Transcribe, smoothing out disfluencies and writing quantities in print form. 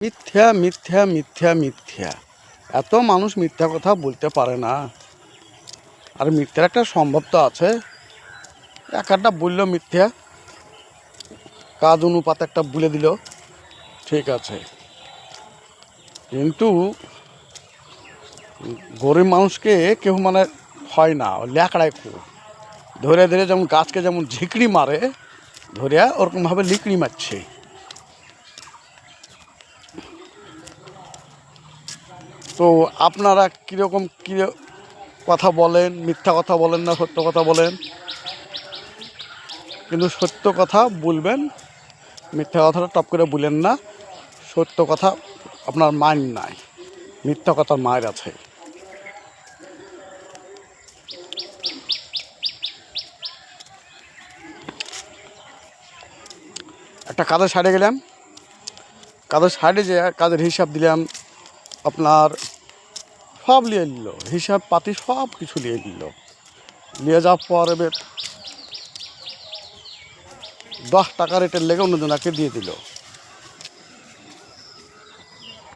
মিথ্যা মিথ্যা মিথ্যা মিথ্যা, এত মানুষ মিথ্যা কথা বলতে পারে না। আর মিথ্যার একটা সম্ভব তো আছে, এক একটা বললো মিথ্যা, কাজ অনুপাত একটা বলে দিল, ঠিক আছে। কিন্তু গরিব মানুষকে কেউ মানে হয় না, ল্যাকড়ায় খুব ধরে ধরে, যেমন গাছকে যেমন ঝিকড়ি মারে ধরিয়া, ওরকমভাবে লিকড়ি মারছে। তো আপনারা কীরকম কী কথা বলেন, মিথ্যা কথা বলেন না সত্য কথা বলেন? কিন্তু সত্য কথা বলবেন, মিথ্যা কথাটা টপ করে বলেন না। সত্য কথা আপনার মাইন নাই, মিথ্যা কথার মায়ের আছে। একটা কাজের সাইডে গেলাম, কাজের সাইডে যে কাজের হিসাব দিলাম, আপনার সব নিয়ে নিল, হিসাব পাতি সব কিছু নিয়ে নিল। নিয়ে যাওয়ার পর এবার 10 টাকা রেটের লেগে অন্যজনাকে দিয়ে দিল।